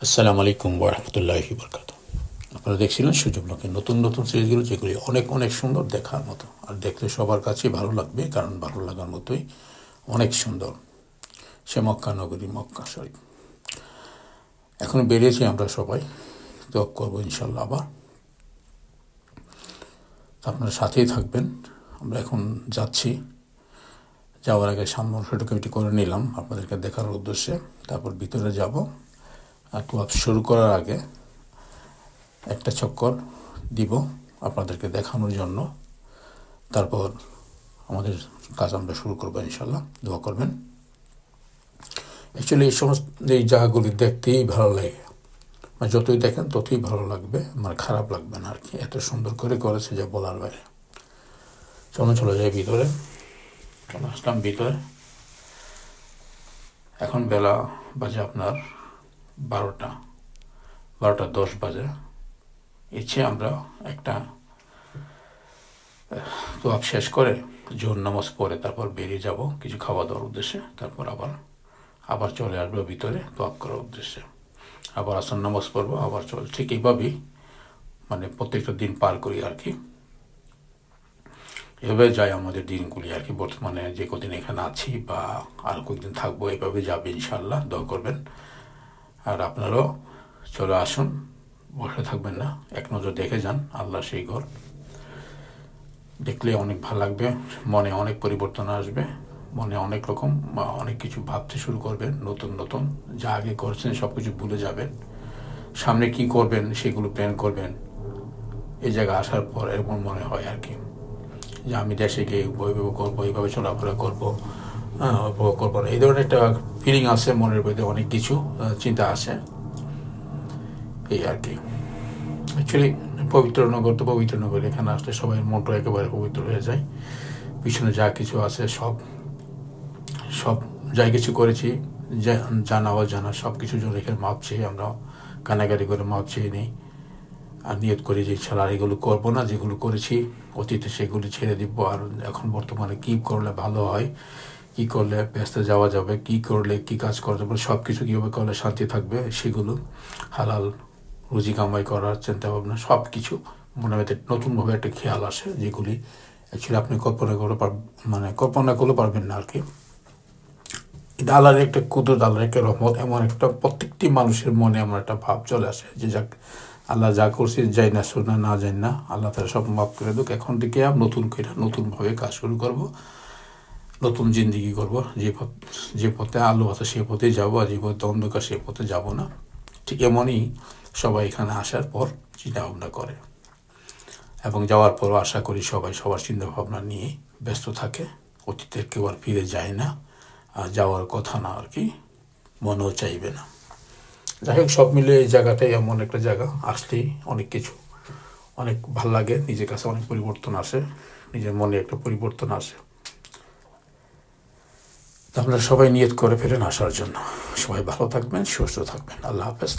আসসালামু আলাইকুম ওরহমতুল্লাহি বরকাতুহ। আপনারা দেখছিলেন সুযোগ লোকের নতুন নতুন সিরিজগুলো, যেগুলি অনেক অনেক সুন্দর দেখার মতো, আর দেখলে সবার কাছেই ভালো লাগবে, কারণ ভালো লাগার মতোই অনেক সুন্দর সে মক্কা নগরী, মক্কা শরীফ। এখন বেরিয়েছি আমরা সবাই, দোয়া করবো ইনশাল্লাহ। আবার আপনারা সাথেই থাকবেন। আমরা এখন যাচ্ছি, যাওয়ার আগে সামনে ফটোকপিটি করে নিলাম আপনাদেরকে দেখার উদ্দেশ্যে, তারপর ভিতরে যাব। আর তোয়াফ শুরু করার আগে একটা চক্কর দিব আপনাদেরকে দেখানোর জন্য, তারপর আমাদের কাজ আমরা শুরু করবো ইনশাল্লাহ। দোয়া করবেন। অ্যাকচুয়ালি এই জায়গাগুলি দেখতেই ভালো লাগে, মানে যতই দেখেন ততই ভালো লাগবে, মানে খারাপ লাগবে না আর কি। এত সুন্দর করে করেছে যা বলার বাইরে। চলে যাই ভিতরে। চলে আসলাম ভিতরে। এখন বেলা বাজে আপনার 12টা 10 বাজে। ইচ্ছে আমরা একটা তোয়াফ শেষ করে জোহর নামাজ পড়ে তারপর বেরিয়ে যাব কিছু খাওয়া দাওয়ার উদ্দেশ্যে, তারপর আবার চলে আসবো ভিতরে তোয়াফ করার উদ্দেশ্যে। আবার আসর নামাজ পড়বো, আবার ঠিক এইভাবেই মানে প্রত্যেকটা দিন পার করি আর কি। এভাবে যায় আমাদের দিনগুলি আর কি। বর্তমানে যে কদিন এখানে আছি বা আর কয়েকদিন থাকবো, এভাবে যাবে ইনশাল্লাহ। দোয়া করবেন। আর আপনারাও চলে আসুন, বসে থাকবেন না, এক নজর দেখে যান আল্লাহ সেই ঘর। দেখলে অনেক ভালো লাগবে, মনে অনেক পরিবর্তন আসবে, মনে অনেক রকম অনেক কিছু ভাবতে শুরু করবেন। নতুন নতুন যা আগে করছেন সব কিছু ভুলে যাবেন। সামনে কি করবেন সেগুলো প্ল্যান করবেন। এই জায়গায় আসার পর এরকম মনে হয় আর কি, যে আমি দেশে গিয়ে এইভাবে করবো, এইভাবে চলাফেরা করবো, উপভোগ করবো না, এই ধরনের একটা ফিলিং আসে মনের মধ্যে, অনেক কিছু চিন্তা আসে এই আর কি। অ্যাকচুয়ালি পবিত্র নগর তো পবিত্র নগর, এখানে আসলে সবাই মনটা একেবারে পবিত্র হয়ে যায়। পিছনে যা কিছু আছে সব সব যাই কিছু করেছি, জানা অজানা সব কিছুর জন্য এখানে মাপ চেয়ে আমরা কানাকাটি করে মাপ চেয়ে নিই। আর নিয়ত করি যে ইনশাল্লাহ আর এগুলো করবো না, যেগুলো করেছি অতীতে সেগুলি ছেড়ে দিব। আর এখন বর্তমানে কী করলে ভালো হয়, কী করলে ব্যস্ত যাওয়া যাবে, কী করলে কী কাজ করা যাবে, সব কিছু কীভাবে করলে শান্তি থাকবে, সেগুলো হালাল রুজি কামাই করার চিন্তাভাবনা সব কিছু মনে মধ্যে নতুনভাবে একটা খেয়াল আসে, যেগুলি অ্যাকচুয়ালি আপনি কল্পনা করলে পারবেন না আর কি। এটা আল্লাহর একটা কুদরত, আল্লাহর একটা রহমত। এমন একটা প্রত্যেকটি মানুষের মনে এমন একটা ভাব চলে আসে যে যাক, আল্লাহ যা করছে যাই না শোনা না যাই না, আল্লাহ তারা সব মাফ করে দেখ। এখন থেকে নতুন করে নতুনভাবে কাজ শুরু করব, নতুন জিন্দিগি করব। যে পথে আলো আছে সে পথে যাবো, আর যে পথে অন্ধকার সে পথে যাব না। ঠিক এমনই সবাই এখানে আসার পর চিন্তা ভাবনা করে, এবং যাওয়ার পরও আশা করি সবাই সবার চিন্তা ভাবনা নিয়ে ব্যস্ত থাকে। অতীতের কেউ আর ফিরে যায় না, আর যাওয়ার কথা না আর কি, মনেও চাইবে না। যাই হোক, সব মিলে এই জায়গাটাই এমন একটা জায়গা, আসলেই অনেক কিছু অনেক ভাল লাগে, নিজের কাছে অনেক পরিবর্তন আসে, নিজের মনে একটা পরিবর্তন আসে। আপনারা সবাই নিয়ত করে ফেলেন আসার জন্য। সবাই ভালো থাকবেন, সুস্থ থাকবেন। আল্লাহ হাফেজ।